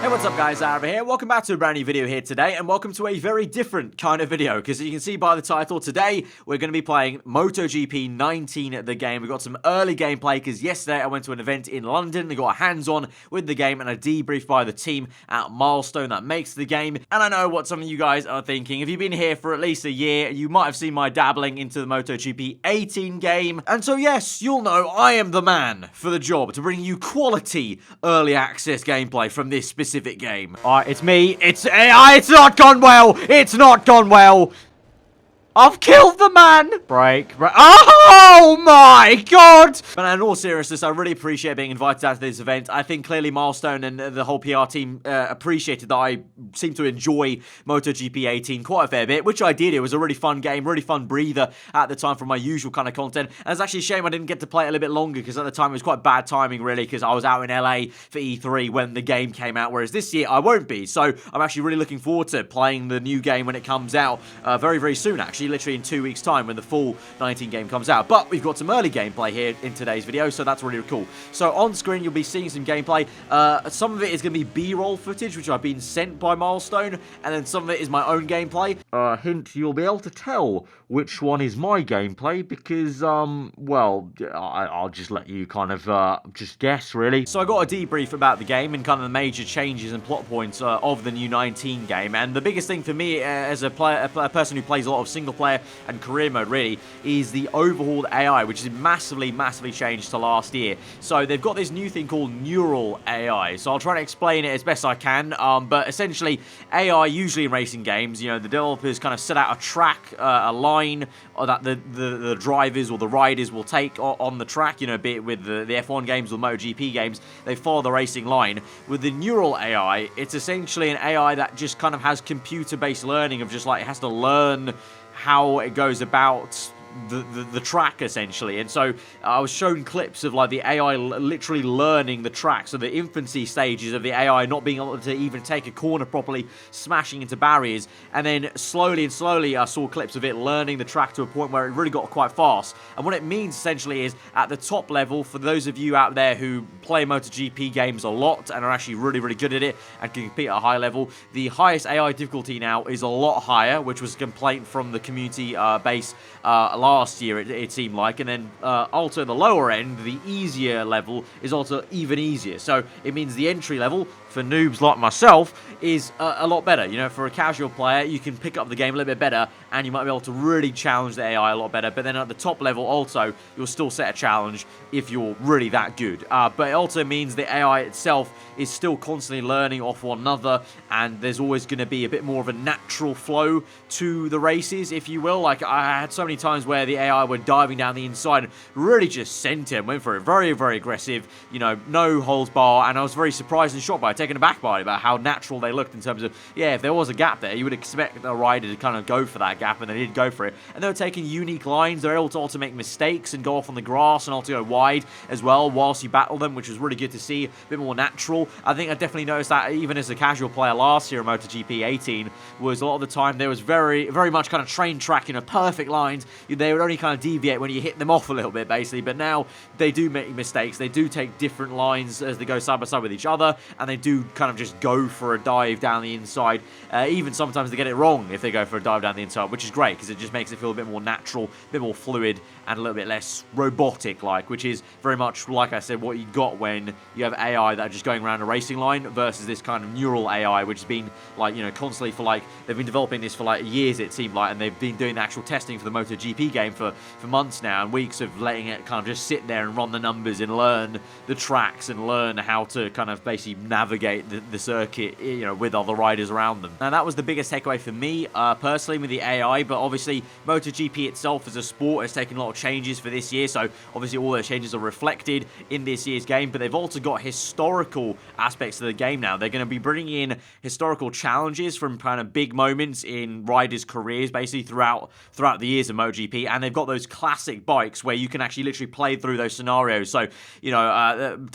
Hey, what's up guys, aarava here. Welcome back to a brand new video here today, and welcome to a very different kind of video, because as you can see by the title, today we're going to be playing MotoGP 19, the game. We got some early gameplay, because yesterday I went to an event in London, and got a hands-on with the game, and a debrief by the team at Milestone that makes the game. And I know what some of you guys are thinking. If you've been here for at least a year, you might have seen my dabbling into the MotoGP 18 game, and so yes, you'll know I am the man for the job to bring you quality early access gameplay from this specific game. Alright, it's me. It's not gone well. It's not gone well. I've killed the man! Break. Oh my god! But in all seriousness, I really appreciate being invited out to this event. I think clearly Milestone and the whole PR team appreciated that I seem to enjoy MotoGP 18 quite a fair bit, which I did. It was a really fun game, really fun breather at the time from my usual kind of content. And it's actually a shame I didn't get to play it a little bit longer, because at the time it was quite bad timing, really, because I was out in LA for E3 when the game came out, whereas this year I won't be. So I'm actually really looking forward to playing the new game when it comes out very, very soon, actually. Literally in 2 weeks time when the full 19 game comes out. But we've got some early gameplay here in today's video, so that's really cool. So on screen you'll be seeing some gameplay. Some of it is going to be B-roll footage, which I've been sent by Milestone, and then some of it is my own gameplay. Hint, you'll be able to tell which one is my gameplay, because, well, I'll just let you kind of, just guess, really. So I got a debrief about the game and kind of the major changes and plot points of the new 19 game, and the biggest thing for me as a person who plays a lot of single player and career mode, really, is the overhauled AI, which is massively changed to last year. So they've got this new thing called neural AI, so I'll try to explain it as best I can, but essentially AI, usually in racing games, you know, the developers kind of set out a track, a line that the drivers or the riders will take on the track, you know, be it with the F1 games or MotoGP games, they follow the racing line. With the neural AI, it's essentially an AI that just kind of has computer-based learning of just like, it has to learn how it goes about the track, essentially. And so I was shown clips of like the AI literally learning the track, so the infancy stages of the AI not being able to even take a corner properly, smashing into barriers, and then slowly I saw clips of it learning the track to a point where it really got quite fast. And what it means essentially is, at the top level, for those of you out there who play MotoGP games a lot and are actually really good at it and can compete at a high level, the highest AI difficulty now is a lot higher, which was a complaint from the community base last year, it seemed like. And then also the lower end, the easier level, is also even easier. So it means the entry level for noobs like myself is a lot better. You know, for a casual player, you can pick up the game a little bit better, and you might be able to really challenge the AI a lot better. But then at the top level also, you'll still set a challenge if you're really that good. But it also means the AI itself is still constantly learning off one another, and there's always going to be a bit more of a natural flow to the races, if you will. Like, I had so many times where the AI were diving down the inside and really just sent him, went for it, very aggressive, you know, no holds bar, and I was very surprised and shocked by it, taken aback by it, about how natural they looked in terms of, yeah, if there was a gap there, you would expect a rider to kind of go for that gap, and they did go for it. And they were taking unique lines. They're able to also make mistakes and go off on the grass and also go wide as well whilst you battle them, which was really good to see, a bit more natural. I think I definitely noticed that even as a casual player last year in MotoGP 18, was a lot of the time there was very much kind of train track, you know, perfect lines. They would only kind of deviate when you hit them off a little bit, basically. But now they do make mistakes. They do take different lines as they go side by side with each other, and they do kind of just go for a dive down the inside. Even sometimes they get it wrong if they go for a dive down the inside, which is great, because it just makes it feel a bit more natural, a bit more fluid, and a little bit less robotic-like, which is very much, like I said, what you got when you have AI that are just going around a racing line versus this kind of neural AI, which has been, like, you know, constantly for, like, they've been developing this for, like, years, it seemed like, and they've been doing the actual testing for the MotoGP game for months now, and weeks of letting it kind of just sit there and run the numbers and learn the tracks and learn how to kind of basically navigate the circuit, you know, with other riders around them. Now, that was the biggest takeaway for me, personally, with the AI, but obviously MotoGP itself as a sport has taken a lot of changes for this year, so obviously all those changes are reflected in this year's game, but they've also got historical aspects of the game now. They're going to be bringing in historical challenges from kind of big moments in riders' careers, basically throughout the years of MotoGP, and they've got those classic bikes where you can actually literally play through those scenarios. So, you know,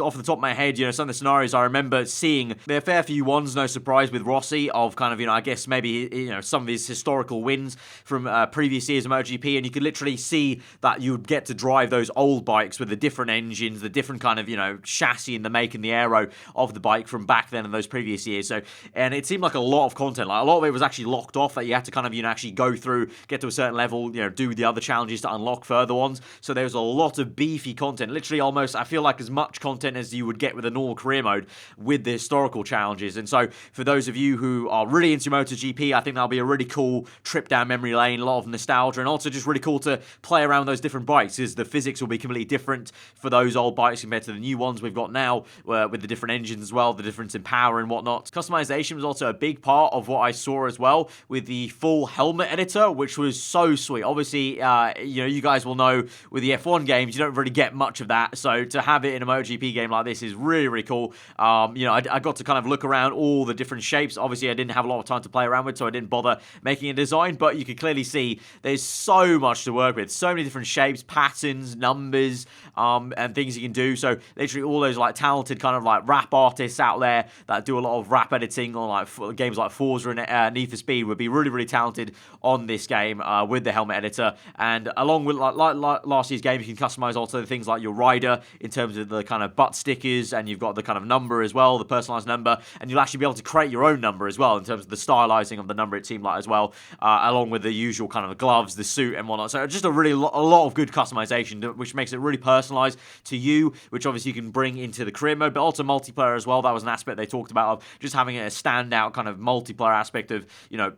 off the top of my head, you know, some of the scenarios I remember seeing seeing there are a fair few ones, no surprise, with Rossi of kind of, I guess maybe, some of his historical wins from previous years of MotoGP, and you could literally see that you would get to drive those old bikes with the different engines, the different kind of, chassis and the make and the aero of the bike from back then and those previous years. So, and it seemed like a lot of content. Like a lot of it was actually locked off, that you had to kind of, actually go through, get to a certain level, do the other challenges to unlock further ones. So there was a lot of beefy content, literally almost, I feel like, as much content as you would get with a normal career mode with the historical challenges. And so for those of you who are really into MotoGP, I think that'll be a really cool trip down memory lane, a lot of nostalgia, and also just really cool to play around those different bikes, because the physics will be completely different for those old bikes compared to the new ones we've got now, with the different engines as well, the difference in power and whatnot. Customization was also a big part of what I saw as well, with the full helmet editor, which was so sweet. Obviously, you guys will know with the F1 games, you don't really get much of that, so to have it in a MotoGP game like this is really, really cool. I got to kind of look around all the different shapes. Obviously, I didn't have a lot of time to play around with, so I didn't bother making a design, but you could clearly see there's so much to work with, so many different shapes, patterns, numbers, and things you can do. So literally all those talented kind of rap artists out there that do a lot of rap editing on games like Forza and Need for Speed would be really, really talented on this game with the helmet editor. And along with like last year's game, you can customize also things like your rider in terms of the kind of butt stickers, and you've got the kind of number as well, the personalized number, and you'll actually be able to create your own number as well in terms of the stylizing of the number, it seemed like, as well, along with the usual kind of gloves, the suit and whatnot. So just a lot of good customization, which makes it really personalized to you, which obviously you can bring into the career mode, but also multiplayer as well. That was an aspect they talked about, of just having a standout kind of multiplayer aspect of,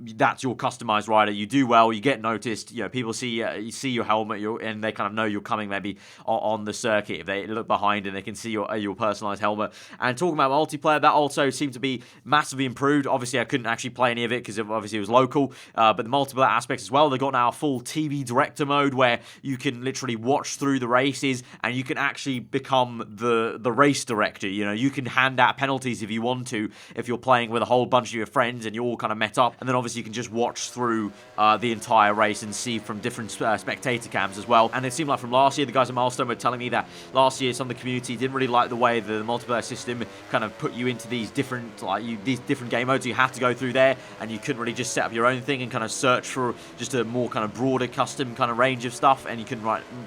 that's your customized rider. You do well, you get noticed, people see your helmet, and they kind of know you're coming maybe on the circuit. If they look behind and they can see your personalized helmet. And talking about multiplayer, that also seemed to be massively improved. Obviously, I couldn't actually play any of it because obviously it was local, but the multiplayer aspects as well. They've got now a full TV director mode where you can literally watch through the races, and you can actually become the race director. You can hand out penalties if you want to, if you're playing with a whole bunch of your friends and you're all kind of met up, and then obviously you can just watch through the entire race and see from different spectator cams as well. And it seemed like from last year, the guys at Milestone were telling me that last year some of the community didn't really like the way the multiplayer system kind of put you into these different game modes. You had to go through there, and you couldn't really just set up your own thing and kind of search for just a more kind of broader custom kind of range of stuff, and you can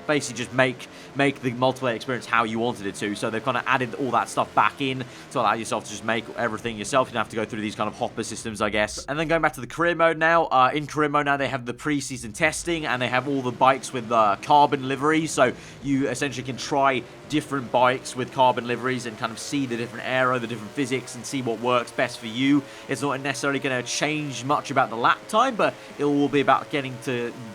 basically just make the multiplayer experience how you wanted it to. So they've kind of added all that stuff back in to allow yourself to just make everything yourself. You don't have to go through these kind of hopper systems, I guess. And then going back to the career mode now, in career mode now they have the preseason testing, and they have all the bikes with carbon livery, so you essentially can try different bikes with carbon liveries and kind of see the different aero, the different physics, and see what works best for you. It's not necessarily going to change much about the lap time, but it will be about getting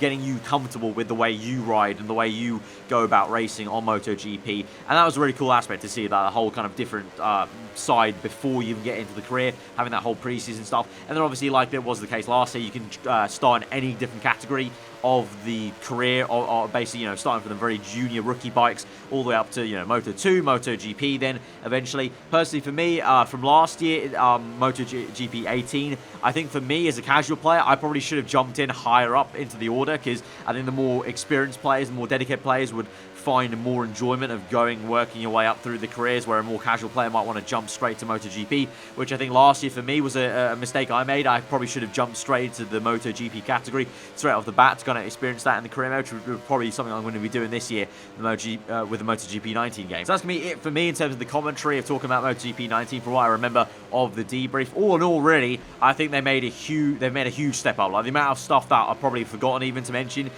you comfortable with the way you ride and the way you go about racing on MotoGP. And that was a really cool aspect to see, that whole kind of different side before you even get into the career, having that whole preseason stuff. And then obviously, like it was the case last year, you can start in any different category of the career, or basically, starting from the very junior rookie bikes all the way up to, Moto2, MotoGP then eventually. Personally for me, from last year, MotoGP 18, I think for me as a casual player, I probably should have jumped in higher up into the order, because I think the more experienced players, the more dedicated players would find more enjoyment of working your way up through the careers, where a more casual player might want to jump straight to MotoGP, which I think last year for me was a mistake I made. I probably should have jumped straight into the MotoGP category straight off the bat to kind of experience that in the career mode, which would probably something I'm going to be doing this year with the MotoGP 19 game. So that's going to be it for me in terms of the commentary of talking about MotoGP 19 from what I remember of the debrief. All in all, really, I think they've made a huge step up. Like the amount of stuff that I've probably forgotten even to mention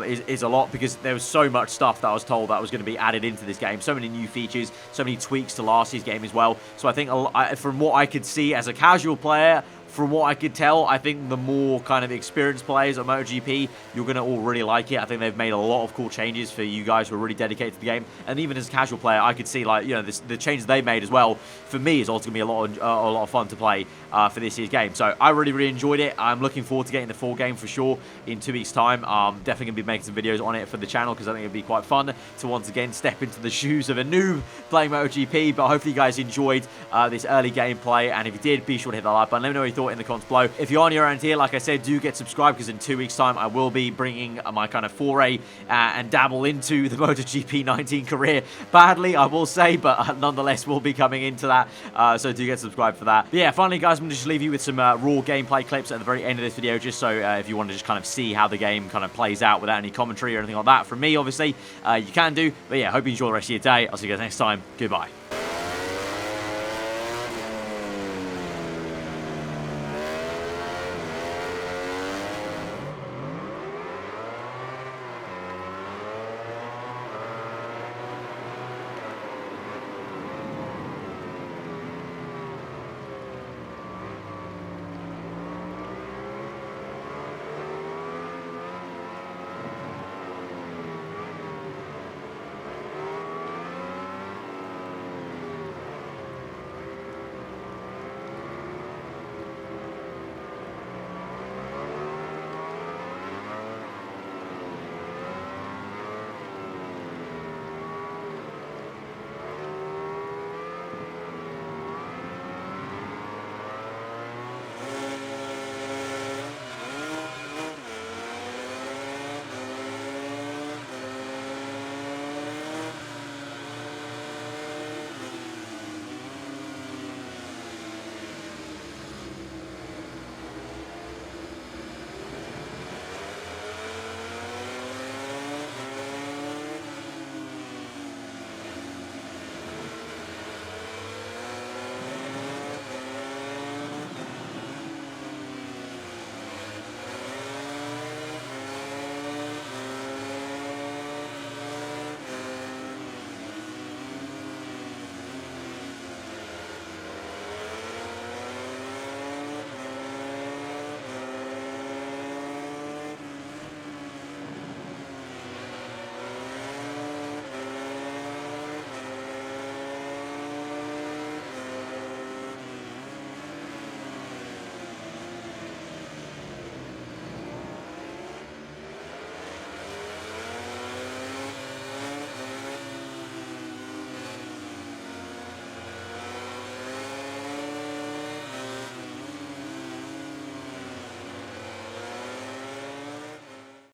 is a lot, because there was so much stuff that I was told that was going to be added into this game. So many new features, so many tweaks to last year's game as well. So I think from what I could see as a casual player, from what I could tell, I think the more kind of experienced players on MotoGP, you're going to all really like it. I think they've made a lot of cool changes for you guys who are really dedicated to the game. And even as a casual player, I could see the changes they made as well, for me, is also going to be a lot of fun to play for this year's game. So I really enjoyed it. I'm looking forward to getting the full game for sure in 2 weeks' time. Definitely going to be making some videos on it for the channel, because I think it'd be quite fun to once again step into the shoes of a noob playing MotoGP. But hopefully you guys enjoyed this early gameplay, and if you did, be sure to hit that like button. Let me know what you thought sure in the comments below. If you are new around here, like I said, do get subscribed, because in 2 weeks' time, I will be bringing my kind of foray and dabble into the MotoGP 19 career. Badly, I will say, but nonetheless, we'll be coming into that. So do get subscribed for that. But yeah, finally, guys, I'm going to just leave you with some raw gameplay clips at the very end of this video, just so if you want to just kind of see how the game kind of plays out without any commentary or anything like that from me, obviously, you can do. But yeah, hope you enjoy the rest of your day. I'll see you guys next time. Goodbye.